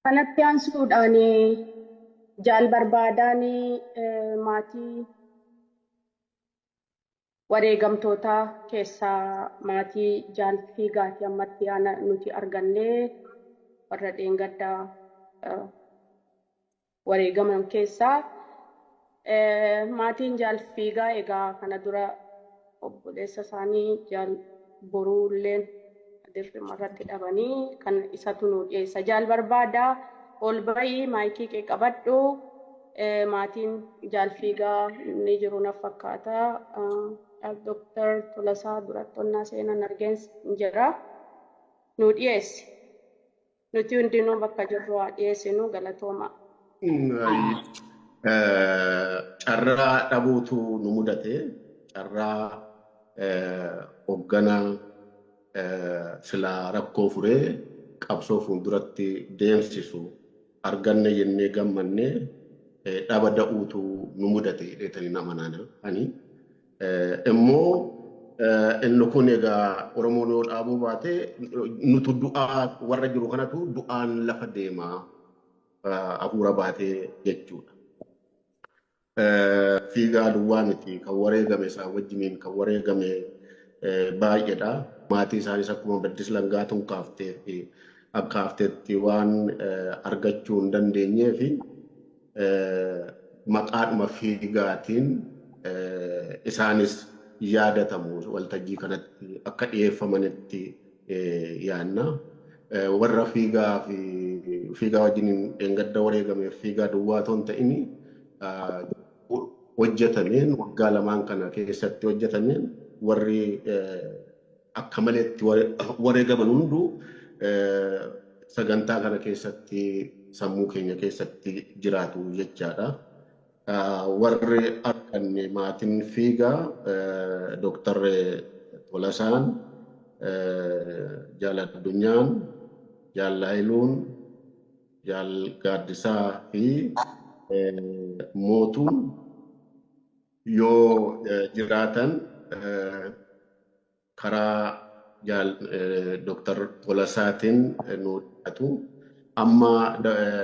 Kanatti aansuudhaan jaal barbaadaan maatii wareegamtootaa keessaa maatii jaal Fiigaatii ammatti nuti argannee warra dheengaddaa wareegaman keessaa maatiin jaal Fiigaa egaa kana dura obboleessa isaanii jaal Boruulleen dirqama irratti dhabanii kan isatu nu dhiyeessa. Jaal barbaadaa ol bahii maayikii kee qabadhu. Maatiin jaal Fiigaa ni jiru na fakkaata. Dr. Tolasaa Durattonnaa seenan argeensi jira. Nu dhiyeessi. Nuti hundinuu bakka jirru haa dhiyeessinu galatooma. Carraa dhabuutu nu mudate. Carraa hoogganaa sila rakkoo furee qabsoo fuulduratti deemsisu arganne jennee gammanne dhaba da'uutu nu mudate jedhanii nama naanna'anii. Immoo inni kun egaa Oromoon yoo dhaabuu baate nutu du'aa warra jiru kanatu du'aan lafa deemaa hafuura baatee jechuudha. Fiigaa duwwaa miti kan wareegame isaa wajjiniin kan wareegame baay'eedha. Maatii isaanis akkuma Baddis Langaatuun kaaftee fi akka hafteetti waan argachuu hin dandeenyee fi maqaadhuma Fiigaatiin isaanis yaadatamu waltajjii kanatti akka dhiyeeffamanitti yaanna. Warra Fiigaa wajjiniin dheengadda wareegameef Fiigaa duwwaa otoo hin ta'in hojjetameen waggaa lamaan kana keessatti hojjetameen warri akka maleetti wareegaman hunduu sagantaa kana keessatti sammuu keenya keessatti jiraatu jechaadha. Warri arganne maatiin Fiigaa Dr. Tolasaan, Jaal Addunyaan, Jaal Laayiluun, Jaal Gaaddisaa fi Mootuun yoo jiraatan karaa Dr. Tolasaatiin nu dhiyaatu. Amma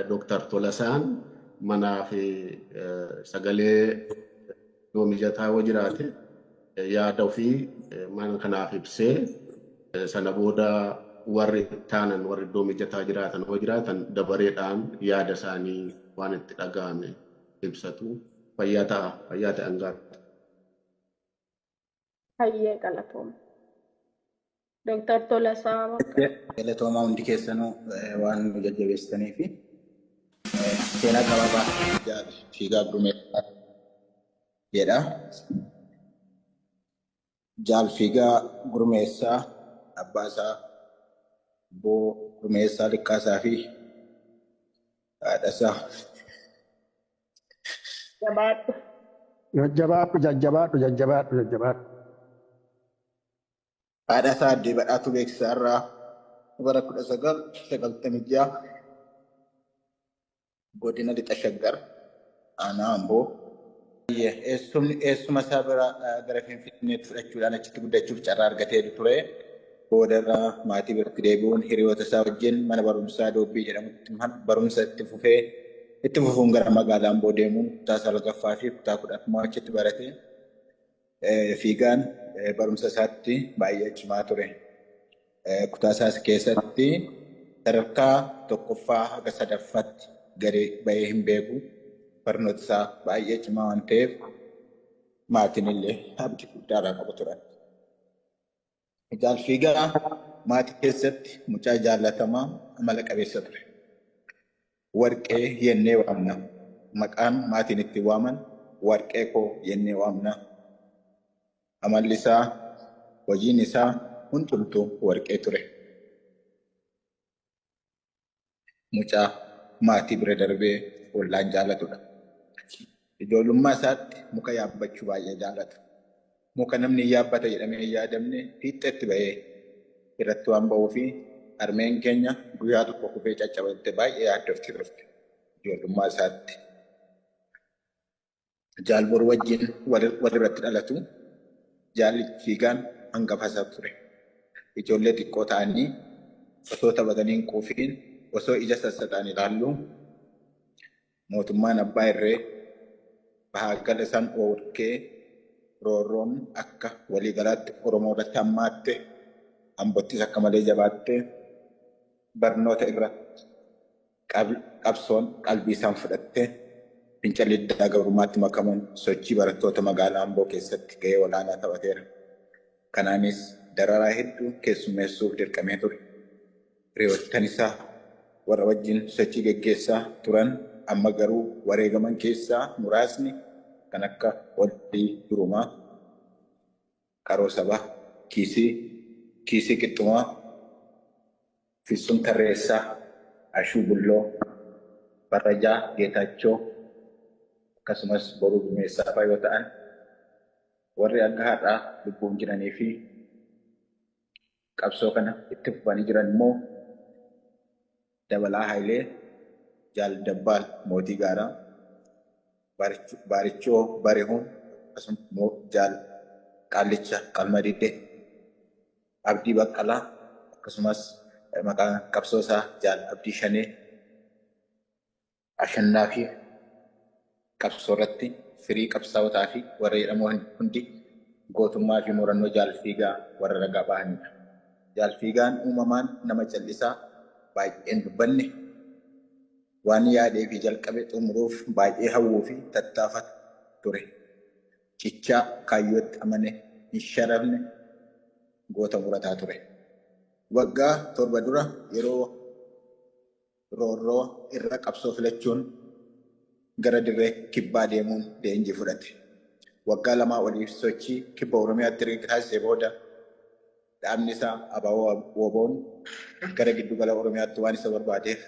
Dr. Tolasaan manaa fi sagalee yoo mijataa yoo jiraate yaada ofii mana kanaaf ibsee sana booda warri taanan warri iddoo mijataa jiraatan yoo jiraatan dabareedhaan yaada isaanii waan itti dhaga'ame ibsatu. Fayyaa ta'an gaariidha. Hayyee galatooma. Dr. Tolasaa galatooma hundi keessanuu waan nu jajjabeessitanii fi seenaa gabaabaa Fiigaa Gurmeessaa jedha. Jaal Fiigaa Gurmeessaa abbaa isaa Obbo Gurmeessaa Liqqaasaa fi haadha isaa jajjabaadhu. Haadha isaa Addee Badhaatuu Beeksisaa irraa bara 1996 godina Lixa Shaggar aanaa Amboo eessuma isaa bira gara Finfinneetti fudhachuudhaan achitti guddachuuf carraa argatee ture. Boodarraa maatii biratti deebi'uun hiriyoota isaa wajjin mana barumsaa Doobbii jedhamutti barumsa itti fufuun gara magaalaa Amboo deemuun kutaa salgaffaa fi kutaa 10 achitti barate. Fiigaan barumsa isaatti baay'ee cimaa ture. Kutaa isaas keessatti sadarkaa tokkoffaa haga sadaffaatti gadi bahee hin beeku. Barnoota isaa baay'ee cimaa waan ta'eef maatiin illee abdii guddaa qabu turan. Jaal Fiigaa maatii keessatti mucaa jaallatamaa amala qabeessa ture. Warqee jennee waamna. Maqaan maatiin itti waaman warqee koo jennee waamna. Amalli isaa, hojiin isaa hundumtuu warqee ture. Mucaa maatii bira darbee ollaan jaallatudha. Ijoollummaa isaatti muka yaabbachuu baay'ee jaallata. Muka namni yaabbata jedhamee hin yaadamne fiixeetti bahee irratti waan ba'uu fi harmeen keenya guyyaa tokko kufee caccabatte baay'ee yaaddofti turte ijoollummaa isaatti. Jaal Boru wajjin warri irratti dhalatu. Jaalli Fiigaan hangafa isaa ture. Ijoollee xiqqoo ta'anii osoo taphatanii hin quufiin osoo ija sassataan ilaallu mootummaan abbaa irree bahaagala isaan oorkee roorroon akka waliigalaatti Oromoo irratti hammaatte hambottis akka malee jabaatte barnoota irra qabsoon qalbii isaan fudhatte fincilli diddaa gabrummaatti makamuun sochii barattoota magaalaa Amboo keessatti gahee olaanaa taphateera. Kanaanis dararaa hedduu keessummeessuuf dirqamee ture. Hiriyoottan isaa warra wajjin sochii geggeessaa turan amma garuu wareegaman keessaa muraasni kan akka Walii Durumaa, Qaroo Sabaa, Kiisii Qixxumaa, Fissuun Tarreessaa, Ashuu Bulloo, Barrajaa Geetaachoo akkasumas Boruu Gumeessaa fa'aa yoo ta'an warri akka har'aa lubbuun jiranii fi qabsoo kana itti fufanii jiran immoo Dabalaa Hayilee, Jaal Dabbaal Mootii Gaaraa, Baarichoo Barihuun akkasumas Jaal Qaallicha Qalmadidee, Abdii Baqqalaa akkasumas maqaan qabsoo isaa Jaal Abdii Shanee, Ashannaa fi qabsoo irratti firii qabsaa'otaa fi warra jedhaman hundi gootummaa fi murannoo Jaal Fiigaa warra ragaa bahanidha. Jaal Fiigaan uumamaan nama callisaa baay'een dubbanne waan yaadee fi jalqabe xumuruuf baay'ee hawwuu fi tattaafata ture. Cichaa kaayyootti amane hin sharafne goota murataa ture. Waggaa 7 dura yeroo roorroo irra qabsoo filachuun gara dirree kibbaa deemuun leenjii fudhate. Waggaa 2 oliif sochii kibba Oromiyaatti erga taasisee booda dhaabni isaa Abaaboo Woboon gara giddugala Oromiyaatti waan isa barbaadeef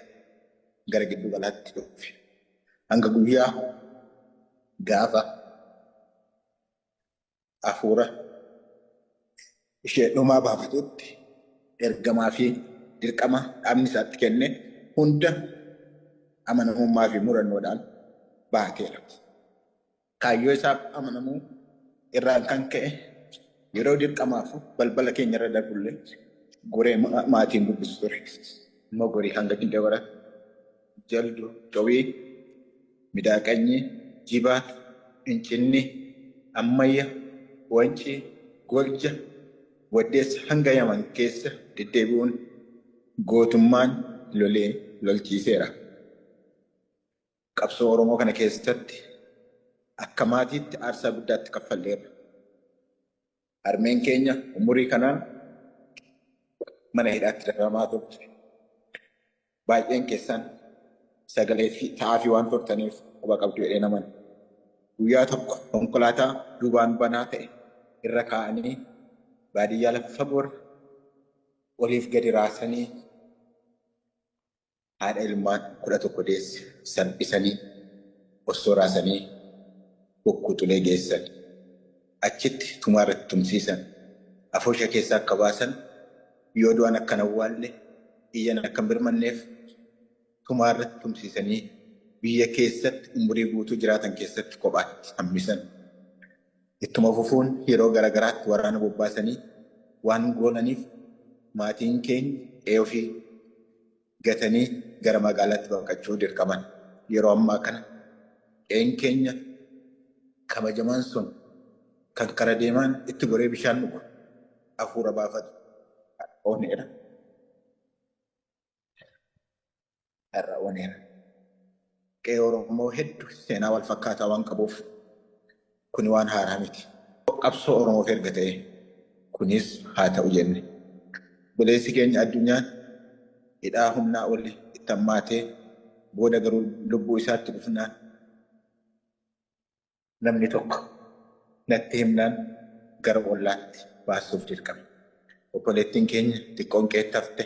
gara giddugalaatti dhufe. Hanga guyyaa gaafa hafuura ishee dhumaa baafatutti ergamaa fi dirqama dhaabni isaatti kenne hunda amanamummaa fi murannoodhaan baateera. Kaayyoo isaaf amanamuu irraan kan ka'e yeroo dirqamaaf balbala keenya irra darbullee goree maatiin dubbisu ture. Mogorii hanga Gindabara, Jaldu, Cowii, Midaaqanyii, Jibaat, Incinni, Ammayya, Wancii, Golja, Waddeessa hanga Yaman keessa deddeebi'uun gootummaan lolee lolchiiseera. Qabsoo Oromoo kana keessatti akka maatiitti aarsaa guddaatti kaffalleera. Harmeen keenya umurii kanaan mana hidhaatti darbamaa turte. Baay'een keessan sagalee fi ta'aa fi waan turtaniif quba qabdu jedhee naman. Guyyaa tokko konkolaataa duubaan banaa ta'e irra kaa'anii baadiyyaa lafa fagoo oliif gadi raasanii haadha ilmaan 11 deesse salphisanii osoo raasanii bokkuutulee geessan. Achitti tumaa irratti tumsiisan. Afoosha keessaa akka baasan yoo du'an akka hin awwaalle iyyan akka hin birmanneef tumaa irratti tumsiisanii biyya keessatti umurii guutuu jiraatan keessatti kophaatti hambisan. Ittuma fufuun yeroo garagaraatti waraana bobbaasanii waan goonaniif maatiin keenya ofii gatanii gara magaalaatti baqachuu dirqaman. Yeroo ammaa kana keenya kabajamaan sun kan kara deemaan itti goree bishaan dhugu hafuura baafatu oneera. Har'a oneera. Qe'ee Oromoo hedduu seenaa wal fakkaataa waan qabuuf kun waan haaraa miti. Qabsoo Oromoof erga ta'e kunis haa ta'u jenne. Buleessi keenya addunyaan hidhaa humnaa oli itti hammaatee booda garuu lubbuu isaatti dhufnaan namni tokko natti himnaan gara ollaatti baasuuf dirqame. Obboleettiin keenya xiqqoon qeetti hafte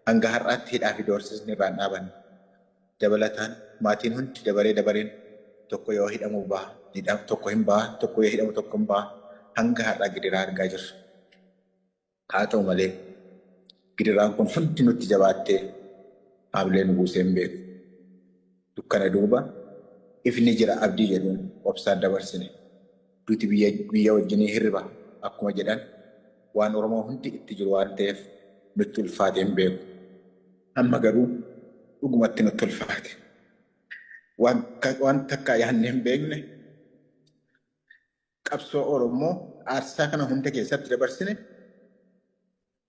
hanga har'aatti hidhaa fi doorsisni irraan dhaabanne. Dabalataan maatiin hundi dabareen tokko yoo hidhamu baha, tokko hin baha, tokko yoo hidhamu tokko hin baha. Hanga har'aa gidiraa argaa jirra. Haa ta'u malee gidiraan kun hundi nutti jabaattee hamilee nu buusee hin beeku. Dukkana duuba ifni jira abdii jedhuun obsaan dabarsine. Duuti biyya wajjinii hirriba akkuma jedhan waan Oromoo hundi itti jiru waan ta'eef nutti ulfaatee hin beeku. Amma garuu dhugumatti nutti ulfaate. Waan takka yaadne hin beekne qabsoo Oromoo aarsaa kana hunda keessatti dabarsine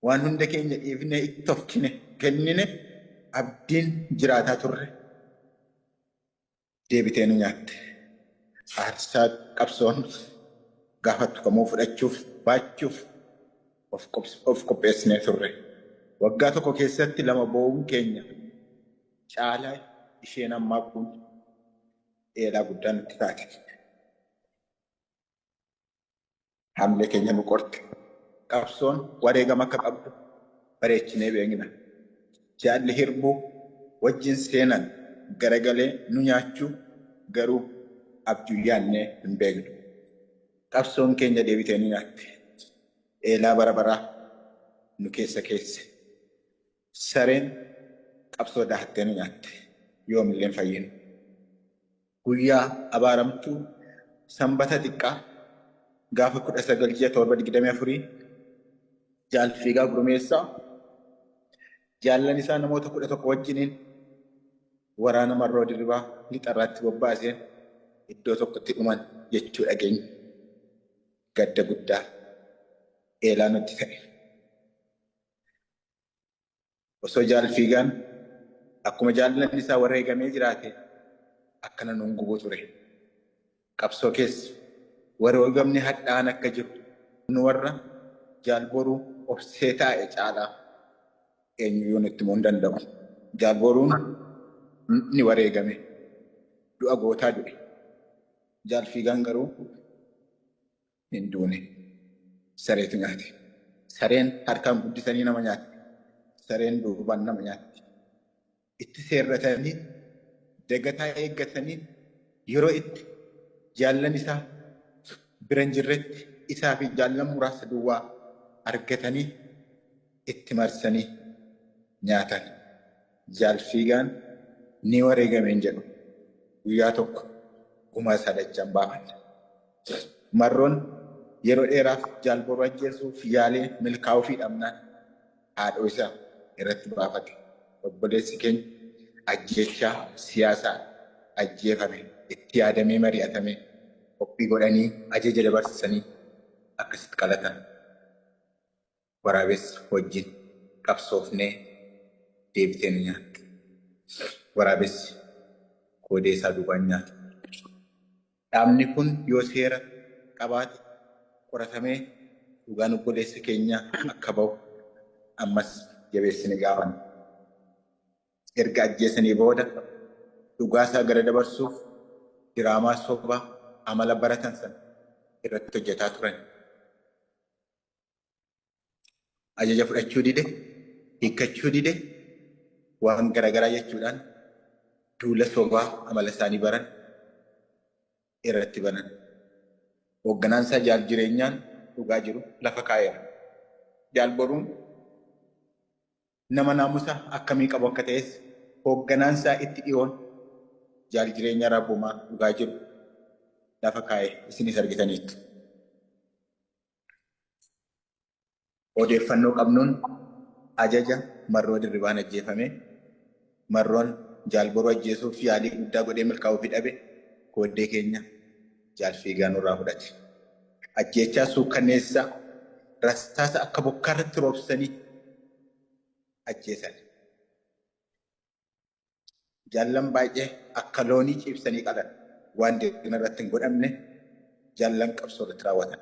waan hunda keenya dhiifne itti tofkine kennine abdiin jiraataa turre deebitee nu nyaatte. Aarsaa qabsoon gaafattu kamuu fudhachuuf baachuuf of qopheessinee turre. Waggaa tokko keessatti lama boo'uun keenya caalaa isheen ammaa kun eelaa guddaa nutti taate. Hamlee keenya nu qorte. Qabsoon wareegama akka qabdu bareechinee beekna. Jaalli hirbuu wajjin seenan garagalee nu nyaachuu garuu abjuu yaannee hin beeknu. Qabsoon keenya deebitee nu nyaatte. Eelaa bara baraa nu keessa keesse. Sareen qabsoo daahattee nu nyaatte. Yoomillee hin fayyinu. Guyyaa abaaramtuu sanbata xiqqaa gaafa 19/7/24 Jaalfiigaa Gurmeessaa jaallan isaa namoota 11 wajjiniin waraana Marroo Dirribaa lixarraatti bobbaaseen iddoo tokkotti dhuman jechuu dhageenya. Gadda guddaa eelaa nutti ta'e. Osoo Jaalfiigaan akkuma jaallan isaa wareegamee jiraate akkana nuun gubuu ture. Qabsoo keessa wareegamni hadhaan akka jiru nu warra jaalboruu obsee taa'e caalaa eenyuyyuu nutti himuu hin danda'u. Jaalboruun ni wareegame. Du'a gootaa du'e. Jaalfiigaan garuu hin duune. Sareetu nyaate. Sareen harkaan guddisanii nama nyaatti. Sareen duubaan nama nyaatti. Itti seerratanii dagataa eeggatanii yeroo itti jaallan isaa biran jirretti isaa fi jaallan muraasa duwwaa argatanii itti marsanii nyaatan. Jaalfiigaan ni wareegameen jedhu guyyaa tokko gumaa isaa dachaan baafan. Marroon yeroo dheeraaf jaalboruu ajjeesuuf yaalee milkaa'uu fi dhabnaan haadhoo isaa irratti baafate. Obboleessi keenya ajjeechaa siyaasaa ajjeefame itti yaadamee mari'atame qophii godhanii ajaja dabarsanii akkasitti qalatan. Waraabessi wajjin qabsoofnee deebitee nu nyaatte. Waraabessi koodee isaa duubaan nyaata. Dhaabni kun yoo seera qabaate qoratamee dhugaan obboleessa keenyaa akka ba'u ammas jabeessine gaafanna. Erga ajjeesanii booda dhugaasaa gara dabarsuuf diraamaa sobaa amala baratan sana irratti hojjetaa turan. Ajaja fudhachuu dide, hiikkachuu dide, waan garaagaraa jechuudhaan duula sobaa amala isaanii baran irratti banan. Hoogganaan isaa jaal jireenyaan dhugaa jiru lafa kaa'eera. Jaalboruun nama naamusa akkamii qabu akka ta'es hoogganaan isaa itti dhiyoon jaal jireenya rabbumaa dhugaa jiru lafa kaa'e isinis argitaniitu. Odeeffannoo qabnuun ajaja Marroo Dirribaan ajjeefame. Marroon jaalboruu ajjeesuuf yaalii guddaa godhee milkaa'uu fi dhabe kooddee keenya Jaalfiigaa nurraa fudhate. Ajjeechaa suukkanneessaa rasaasa akka bokkaa irratti roobsanii ajjeesan. Jaallan baay'ee akka loonii ciibsanii qalan waan deeggarsa irratti hin godhamne jaallan qabsoo irratti raawwatan.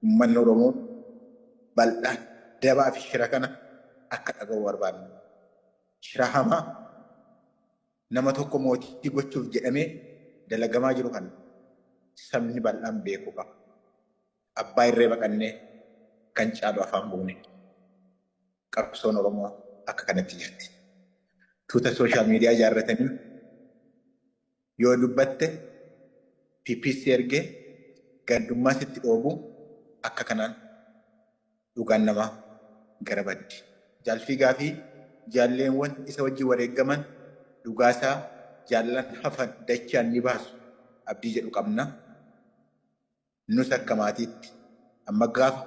Uummanni Oromoo bal'aan dabaa fi shira kana akka dhaga'u barbaadna. Shira hamaa nama tokko mootii gochuuf jedhamee dalagamaa jiru kana sabni bal'aan beekuu qaba. Abbaa irree baqannee kan caalu afaan buune. Qabsoon Oromoo akka kanatti jirti. Tuuta sooshaal miidiyaa ijaarratanii yoo dubbatte PPC ergee gandummaa sitti dhoobuu akka kanaan dhugaan namaa gara baddi. Jaalfiigaa fi jaalleewwan isa wajjin wareegaman dhugaasaa jaallan hafan dachaan ni baasu abdii jedhu qabna. Nus akka maatiitti amma gaafa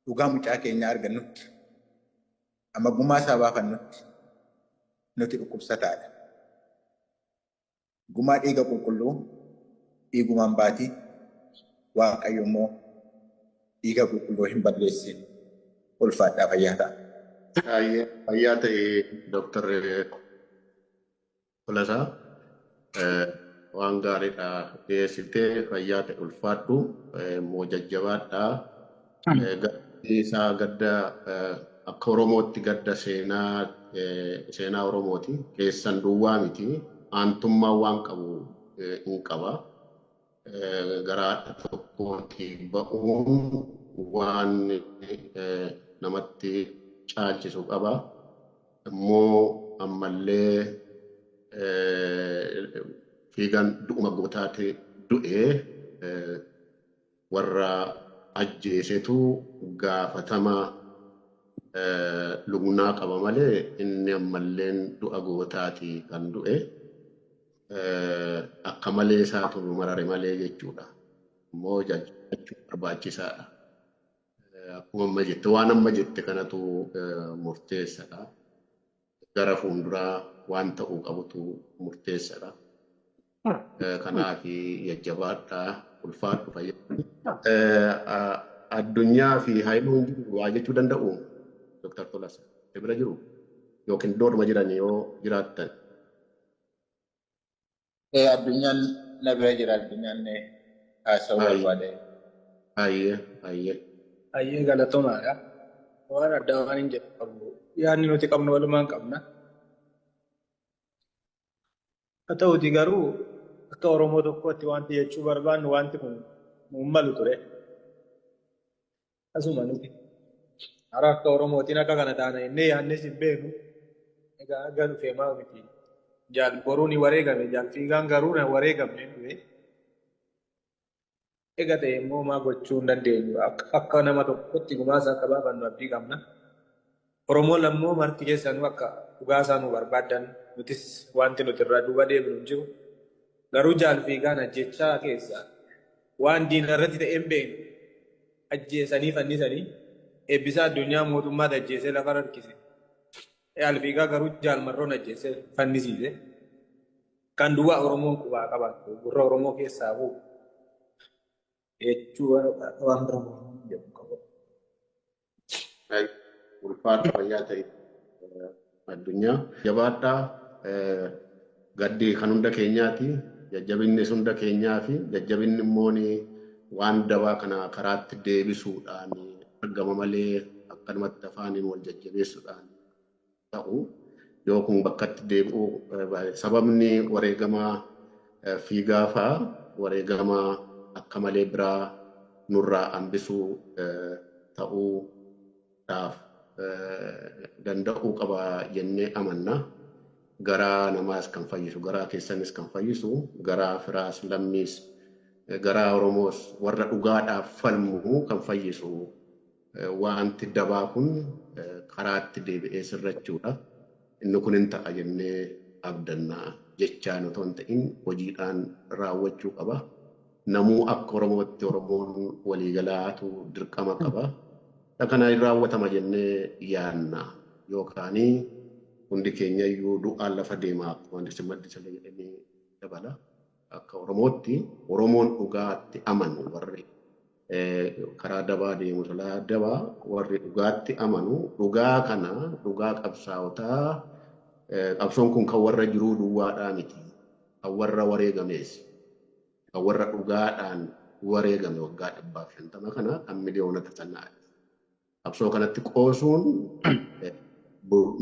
dhugaa mucaa keenyaa argannutti amma gumaa isaa baafannutti nuti dhukkubsataadha. Gumaa dhiiga qulqulluu dhiigumaan baati Waaqayyo immoo dhiiga qulqulluu hin balleessin. Ulfaadhaa fayyaa ta'a. Fayyaa ta'e Dooktar Tolasaa waan gaariidha dhiyeessitee fayyaa ta'e ulfaadhu immoo jajjabaadhaa. Gaddi isaa gadda akka Oromootti gadda seenaa Oromooti. Keessan duwwaa miti. Aantummaa waan qabu hin qaba. Garaa tokkotti ba'uun waan namatti caalchisu qaba. Immoo ammallee fiigan du'uma gootaatti du'ee warra ajjeesetu gaafatama lugnaa qaba malee inni ammalleen du'a gootaati kan du'e. Akka malee isaatu marare malee jechuudha. Immoo jajjabeessuu barbaachisaadha. Akkuma amma jette waan amma jette kanatu murteessaadha. Gara fuulduraa waan ta'uu qabutu murteessaadha. Kanaaf jajjabaadhaa ulfaadhu fayyadu. Addunyaa fi Haayiluun waa jechuu danda'u Dooktar Tolasaa bira jiru yookiin dooduma jiran yoo jiraattan. Addunyaan na bira jira. Addunyaan haasawuu barbaade. Ayyee galatoomaadha. Waan adda waan hin jedhu qabu. Yaadni nuti qabnu walumaan qabna. Haa ta'uuti garuu akka Oromoo tokkotti wanti jechuu barbaannu wanti kun nuun malu ture. Asuma nuti hara akka Oromootiin akka kana taana innee yaadnes hin beeknu. Egaa galu feemaa miti. Jaal boruun wareegame, jaal fiigaan garuu na wareegamne dhufe. Egaa ta'e immoo maa gochuu hin dandeenyu. Akka nama tokkotti gumaasa akka baafannu abdii qabna. Oromoon lammoo marti keessanuu akka dhugaasaa nu barbaadan nutis wanti nuti irraa duuba deemnu hin jiru. Garuu jaal fiigaan ajjechaa keessa waan diina irratti ta'e hin beeknu. Ajjeesanii fannisanii eebbisaa addunyaa mootummaatti ajjeesee lafa harkise. Jaal fiigaa garuu jaal marroon ajjeesee fannisiise. Kan duwwaa Oromoon qubaa qabaatu gurra Oromoo keessaa bu'u. Jechuu waan Oromoon jedhu qabu. Ulfaadha fayyaa ta'e addunyaa. Jabaadhaa gaddi kan hunda keenyaati. Jajjabinni hunda keenyaa fi jajjabinni immoo waan dabaa kana karaatti deebisuudhaan argama malee akkanumatti afaaniin wal jajjabeessuudhaan ta'u yoo kun bakkatti deebi'u sababni wareegama fiigaa fa'aa wareegama akka malee biraa nurraa hambisuu ta'uudhaaf danda'uu qaba jennee amanna. Garaa namaas kan fayyisu, garaa keessanis kan fayyisu, garaa firaas lammiis, garaa Oromoos warra dhugaadhaaf falmu kan fayyisu wanti dabaa kun karaatti deebi'ee sirrachuudha. Inni kun hin ta'a jennee abdannaa jechaan otoo hin ta'in hojiidhaan raawwachuu qaba. Namuu akka Oromootti Oromoon waliigalaatu dirqama qaba. Kana raawwatama jennee yaanna yookaanii hundi keenya iyyuu du'aan lafa deemaa wanti simaddi sala jedhamee dabala. Akka Oromootti Oromoon dhugaatti amanu warri karaa dabaa deemu salaa dabaa warri dhugaatti amanu dhugaa kana dhugaa qabsaa'otaa qabsoon kun kan warra jiruu duwwaadhaa miti kan warra wareegamees kan warra dhugaadhaan wareegame waggaa 150 kana kan miliyoonota sanaati. Qabsoo kanatti qoosuun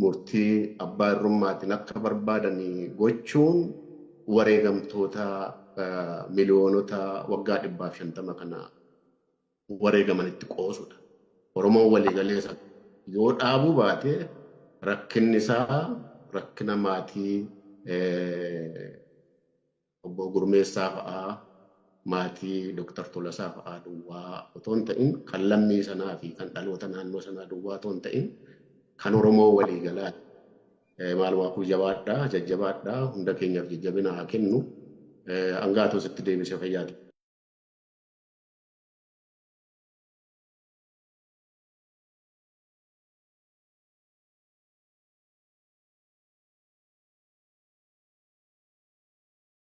murtii abbaa irrummaatiin akka barbaadanii gochuun wareegamtoota miliyoonota waggaa 150 kana wareegamanitti qoosudha. Oromoon waliigalees yoo dhaabuu baate rakkinni isaa rakkina maatii obbo Gurmeessaa fa'aa maatii Dooktar Tolasaa fa'aa duwwaa otoo hin ta'in kan lammii sanaa fi kan dhaloota naannoo sanaa duwwaa otoo hin ta'in kan Oromoo waliigalaati. Maalumaafuu jabaadhaa, jajjabaadhaa, hunda keenyaaf jajjabina haa kennu. Angaatoo sitti deebisee fayyaati.